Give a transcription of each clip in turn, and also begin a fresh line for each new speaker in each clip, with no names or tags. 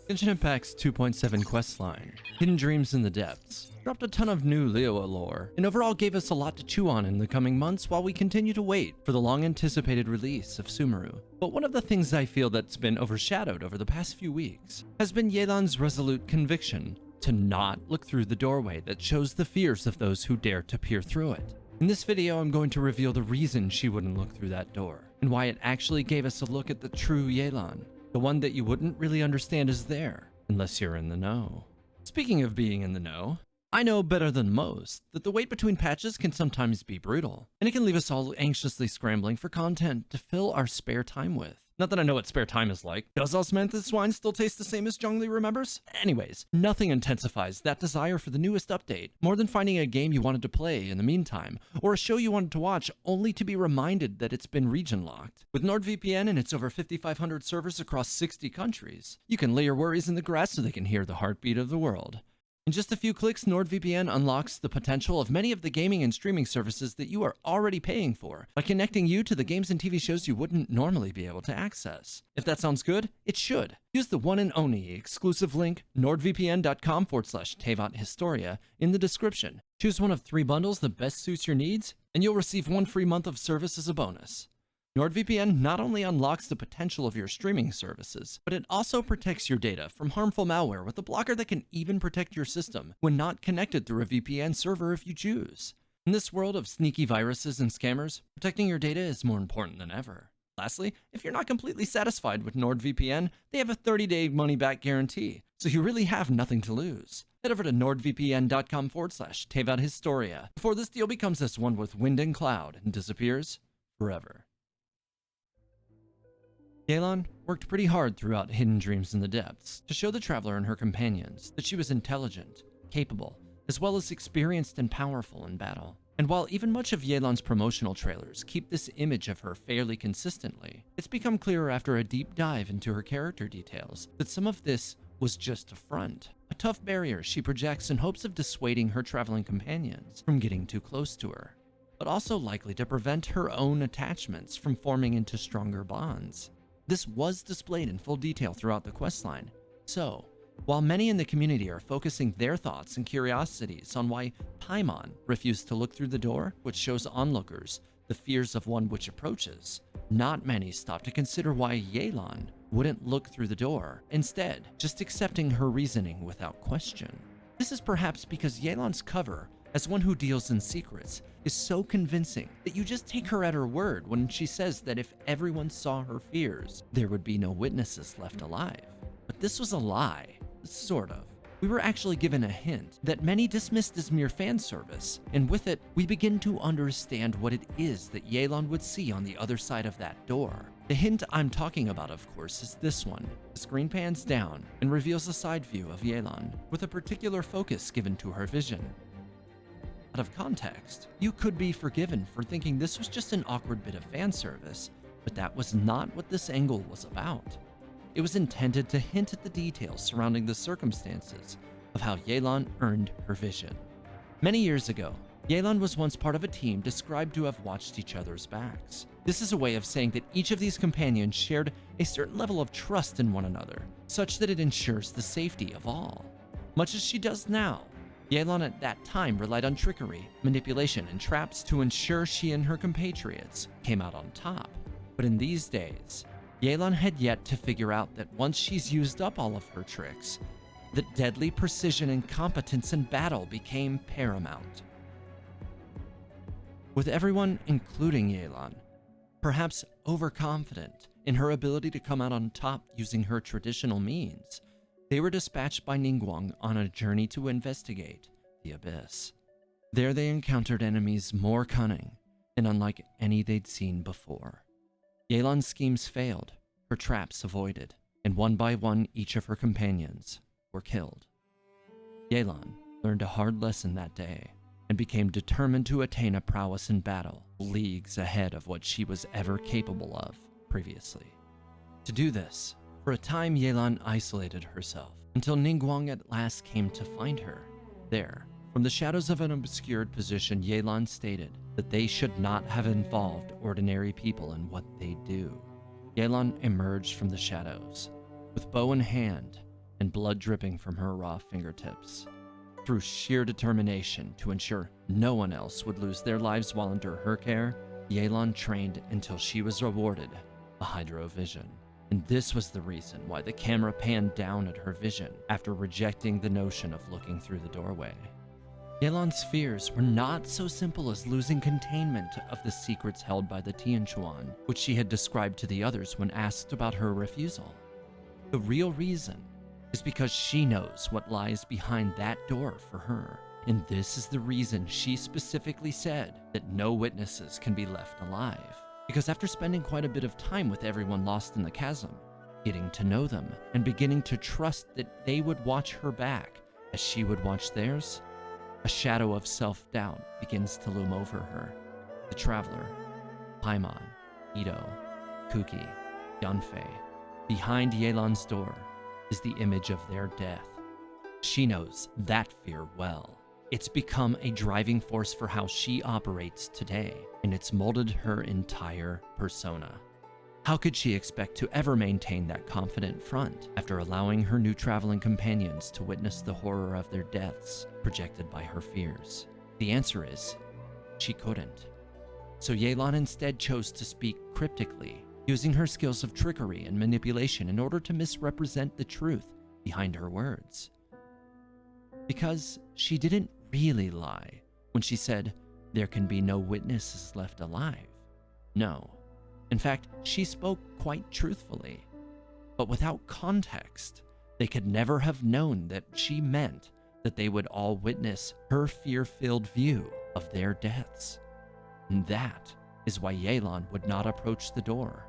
Genshin Impact's 2.7 questline, Hidden Dreams in the Depths, dropped a ton of new Liyue lore, and overall gave us a lot to chew on in the coming months while we continue to wait for the long-anticipated release of Sumeru. But one of the things I feel that's been overshadowed over the past few weeks has been Yelan's resolute conviction to not look through the doorway that shows the fears of those who dare to peer through it. In this video, I'm going to reveal the reason she wouldn't look through that door, and why it actually gave us a look at the true Yelan. The one that you wouldn't really understand is there, unless you're in the know. Speaking of being in the know, I know better than most that the wait between patches can sometimes be brutal, and it can leave us all anxiously scrambling for content to fill our spare time with. Not that I know what spare time is like. Does osmanthus wine still taste the same as Zhongli remembers? Anyways, nothing intensifies that desire for the newest update more than finding a game you wanted to play in the meantime, or a show you wanted to watch only to be reminded that it's been region locked. With NordVPN and its over 5,500 servers across 60 countries, you can lay your worries in the grass so they can hear the heartbeat of the world. In just a few clicks, NordVPN unlocks the potential of many of the gaming and streaming services that you are already paying for by connecting you to the games and TV shows you wouldn't normally be able to access. If that sounds good, it should. Use the one and only exclusive link nordvpn.com/Teyvat Historia in the description. Choose one of 3 bundles that best suits your needs, and you'll receive 1 free month of service as a bonus. NordVPN not only unlocks the potential of your streaming services, but it also protects your data from harmful malware with a blocker that can even protect your system when not connected through a VPN server if you choose. In this world of sneaky viruses and scammers, protecting your data is more important than ever. Lastly, if you're not completely satisfied with NordVPN, they have a 30-day money-back guarantee, so you really have nothing to lose. Head over to nordvpn.com/Teyvat Historia before this deal becomes as one with wind and cloud and disappears forever. Yelan worked pretty hard throughout Hidden Dreams in the Depths to show the traveler and her companions that she was intelligent, capable, as well as experienced and powerful in battle. And while even much of Yelan's promotional trailers keep this image of her fairly consistently, it's become clearer after a deep dive into her character details that some of this was just a front, a tough barrier she projects in hopes of dissuading her traveling companions from getting too close to her, but also likely to prevent her own attachments from forming into stronger bonds. This was displayed in full detail throughout the questline. So, while many in the community are focusing their thoughts and curiosities on why Paimon refused to look through the door, which shows onlookers the fears of one which approaches, not many stop to consider why Yelan wouldn't look through the door, instead just accepting her reasoning without question. This is perhaps because Yelan's cover as one who deals in secrets is so convincing that you just take her at her word when she says that if everyone saw her fears, there would be no witnesses left alive. But this was a lie, sort of. We were actually given a hint that many dismissed as mere fan service, and with it, we begin to understand what it is that Yelan would see on the other side of that door. The hint I'm talking about, of course, is this one. The screen pans down and reveals a side view of Yelan, with a particular focus given to her vision. Out of context, you could be forgiven for thinking this was just an awkward bit of fan service, but that was not what this angle was about. It was intended to hint at the details surrounding the circumstances of how Yelan earned her vision. Many years ago, Yelan was once part of a team described to have watched each other's backs. This is a way of saying that each of these companions shared a certain level of trust in one another, such that it ensures the safety of all. Much as she does now, Yelan at that time relied on trickery, manipulation, and traps to ensure she and her compatriots came out on top. But in these days, Yelan had yet to figure out that once she's used up all of her tricks, that deadly precision and competence in battle became paramount. With everyone, including Yelan, perhaps overconfident in her ability to come out on top using her traditional means, they were dispatched by Ningguang on a journey to investigate the Abyss. There they encountered enemies more cunning and unlike any they'd seen before. Yelan's schemes failed, her traps avoided, and one by one each of her companions were killed. Yelan learned a hard lesson that day and became determined to attain a prowess in battle leagues ahead of what she was ever capable of previously. To do this, for a time, Yelan isolated herself until Ningguang at last came to find her. There, from the shadows of an obscured position, Yelan stated that they should not have involved ordinary people in what they do. Yelan emerged from the shadows. With bow in hand, and blood dripping from her raw fingertips. Through sheer determination to ensure no one else would lose their lives while under her care, Yelan trained until she was awarded a hydrovision. And this was the reason why the camera panned down at her vision after rejecting the notion of looking through the doorway. Yelan's fears were not so simple as losing containment of the secrets held by the Tianquan, which she had described to the others when asked about her refusal. The real reason is because she knows what lies behind that door for her, and this is the reason she specifically said that no witnesses can be left alive. Because after spending quite a bit of time with everyone lost in the chasm, getting to know them, and beginning to trust that they would watch her back as she would watch theirs, a shadow of self-doubt begins to loom over her. The Traveler, Paimon, Ito, Kuki, Yanfei, behind Yelan's door is the image of their death. She knows that fear well. It's become a driving force for how she operates today, and it's molded her entire persona. How could she expect to ever maintain that confident front after allowing her new traveling companions to witness the horror of their deaths projected by her fears? The answer is, she couldn't. So Yelan instead chose to speak cryptically, using her skills of trickery and manipulation in order to misrepresent the truth behind her words. Because she didn't really lie when she said there can be no witnesses left alive. No. In fact, she spoke quite truthfully. But without context, they could never have known that she meant that they would all witness her fear-filled view of their deaths. And that is why Yelan would not approach the door.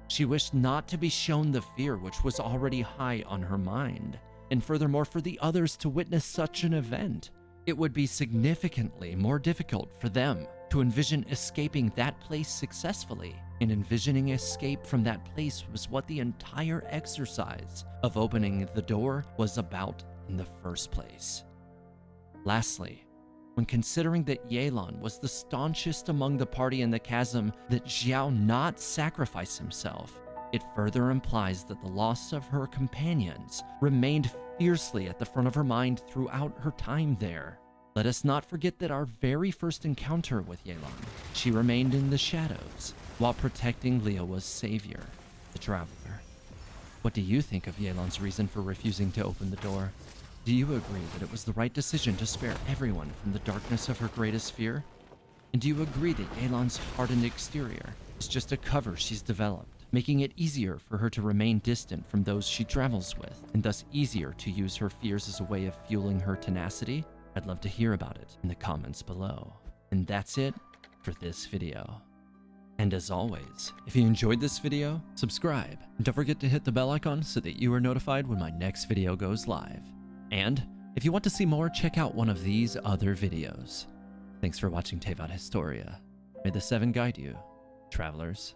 She wished not to be shown the fear which was already high on her mind, and furthermore for the others to witness such an event. It would be significantly more difficult for them to envision escaping that place successfully, and envisioning escape from that place was what the entire exercise of opening the door was about in the first place. Lastly, when considering that Yelan was the staunchest among the party in the chasm that Xiao not sacrifice himself, it further implies that the loss of her companions remained fiercely at the front of her mind throughout her time there. Let us not forget that our very first encounter with Yelan, she remained in the shadows while protecting Liyue's savior, the Traveler. What do you think of Yelan's reason for refusing to open the door? Do you agree that it was the right decision to spare everyone from the darkness of her greatest fear? And do you agree that Yelan's hardened exterior is just a cover she's developed, making it easier for her to remain distant from those she travels with, and thus easier to use her fears as a way of fueling her tenacity? I'd love to hear about it in the comments below. And that's it for this video. And as always, if you enjoyed this video, subscribe, and don't forget to hit the bell icon so that you are notified when my next video goes live. And if you want to see more, check out one of these other videos. Thanks for watching Teyvat Historia. May the 7 guide you, travelers.